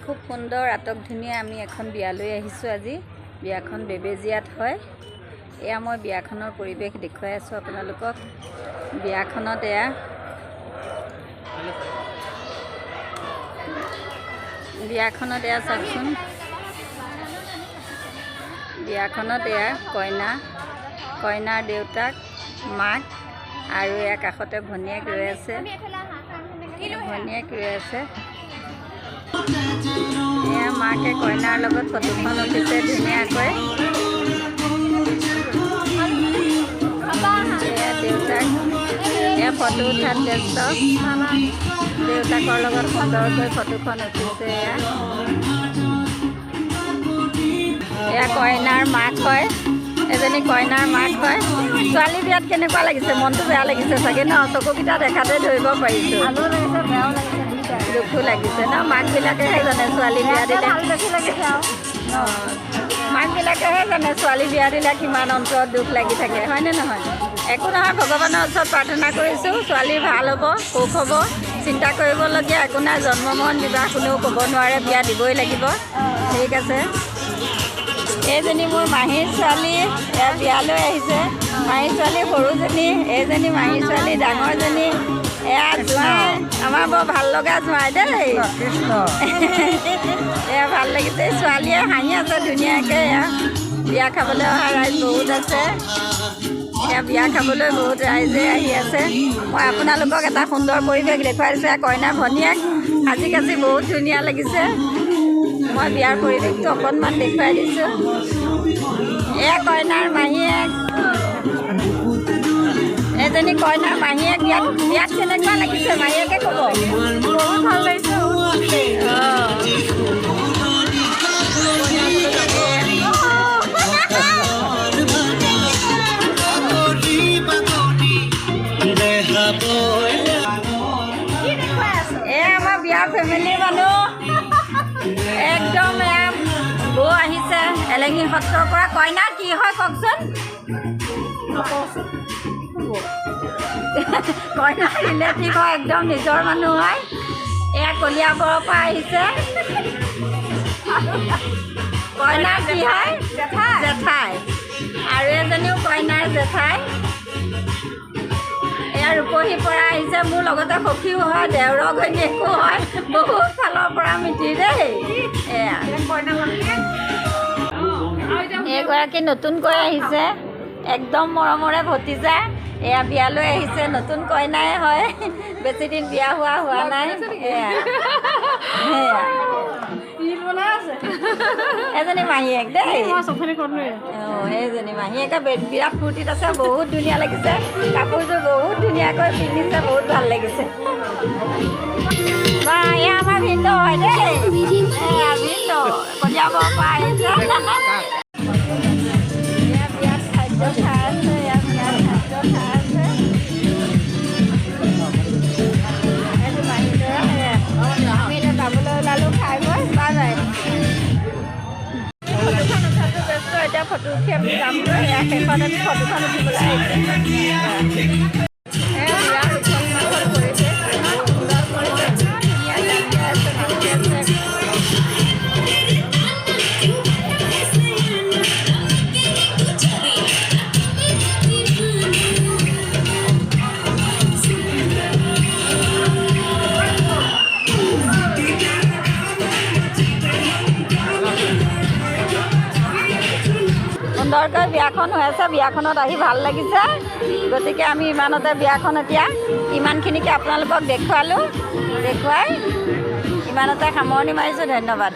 খুব সুন্দৰ আটকধুনীয়া আমি এখন বিয়ালৈ আহিছোঁ আজি। বিয়াখন বেবেজীয়াত হয়। এয়া মই বিয়াখনৰ পৰিৱেশ দেখুৱাই আছোঁ আপোনালোকক। বিয়াখনত এয়া চাওকচোন। বিয়াখনত এয়া কইনাৰ দেউতাক, মাক আৰু এয়া কাষতে ভনীয়েক ৰৈ আছে। এয়া মাকে কইনাৰ লগত ফটোখন উঠিছে ধুনীয়াকৈ। এয়া দেউতাক, এয়া ফটো উঠাত ব্যস্ত। দেউতাকৰ লগত সুন্দৰকৈ ফটোখন উঠিছে। এয়া কইনাৰ মাক হয়, এজনী কইনাৰ মাক হয়। ছোৱালী বিয়াত কেনেকুৱা লাগিছে? মনটো বেয়া লাগিছে চাগে ন? চকুকেইটা দেখাতে ধৰিব পাৰিছোঁ। দুখো লাগিছে ন? মাকবিলাকেহে জানে ছোৱালী বিয়া দিলে। মাকবিলাকেহে জানে ছোৱালী বিয়া দিলে কিমান অন্তৰত দুখ লাগি থাকে, হয়নে নহয়? একো নহয়, ভগৱানৰ ওচৰত প্ৰাৰ্থনা কৰিছোঁ ছোৱালী ভাল হ'ব, সুখ হ'ব। চিন্তা কৰিবলগীয়া একো নাই। জন্মমৰণ বিবাহ কোনেও ক'ব নোৱাৰে, বিয়া দিবই লাগিব। ঠিক আছে। এইজনী মোৰ মাহীৰ ছোৱালী, এয়া বিয়ালৈ আহিছে। মাহীৰ ছোৱালী সৰুজনী, এইজনী মাহীৰ ছোৱালী ডাঙৰজনী। এয়া জোঁৱাই, আমাৰ বৰ ভাল লগা জোঁৱাই দেই। এয়া ভাল লাগিছে। ছোৱালীয়ে হাঁহি আছে ধুনীয়াকৈ। এয়া বিয়া খাবলৈ অহা ৰাইজ বহুত আছে। এয়া বিয়া খাবলৈ বহুত ৰাইজে আহি আছে। মই আপোনালোকক এটা সুন্দৰ পৰিৱেশ দেখুৱাই দিছোঁ। কইনাৰ ভনীয়েক সাজি কাচি বহুত ধুনীয়া লাগিছে। মই বিয়াৰ পৰিৱেশটো অকণমান দেখুৱাই দিছোঁ। এয়া কইনাৰ মাহীয়েক, এজনী কইনাৰ মাহীয়েক। বিয়াত কেনেকুৱা লাগিছে মাহীয়েকে ক'ব? বহুত ভাল লাগিছে। এয়া আমাৰ বিয়াৰ ফেমিলিৰ মানুহ একদম। এয়া বৌ আহিছে এলেঙি সত্ৰৰ পৰা। কইনা কি হয় কওকচোন? কইনা ৰিলেটিভ হয়, একদম নিজৰ মানুহ হয়। এয়া কলিয়াবৰৰ পৰা আহিছে। কইনাৰ কি হয়? জেঠাই। আৰু এজনীও কইনাৰ জেঠাই। এয়া ৰূপহীৰ পৰা আহিছে। মোৰ লগতে সখীও হয়, দেওৰৰ ঘৈণীয়েকো হয়। বহুত ফালৰ পৰা মিতি দেই। এয়া এইগৰাকী নতুনকৈ আহিছে, একদম মৰমৰে ভতিজা। এয়া বিয়ালৈ আহিছে, নতুন কইনাই হয়, বেছিদিন বিয়া হোৱা নাই। এজনী মাহীয়েক দেই। এইজনী মাহীয়েকে বিৰাট ফূৰ্তিত আছে, বহুত ধুনীয়া লাগিছে। কাপোৰযোৰ বহুত ধুনীয়াকৈ পিন্ধিছে, বহুত ভাল লাগিছে। বা এয়া আমাৰ ভিন্ন হয় দেই। এয়া ভিন্ন কলিয়াবৰ পৰা আহিছে। বিয়াত খাদ্য খাই আছে। আমি এতিয়া যাবলৈ ওলালোঁ, খাই বৈ বাই বাই। ফটোখন উঠাটো ব্যস্ত, এতিয়া ফটো উঠি আমি যামগৈ। এয়া শেষত আমি ফটোখন উঠিবলৈ আহিছোঁ। সুন্দৰকৈ বিয়াখন হৈ আছে। বিয়াখনত আহি ভাল লাগিছে। গতিকে আমি ইমানতে বিয়াখন এতিয়া ইমানখিনিকে আপোনালোকক দেখুৱাই ইমানতে সামৰণি মাৰিছোঁ। ধন্যবাদ।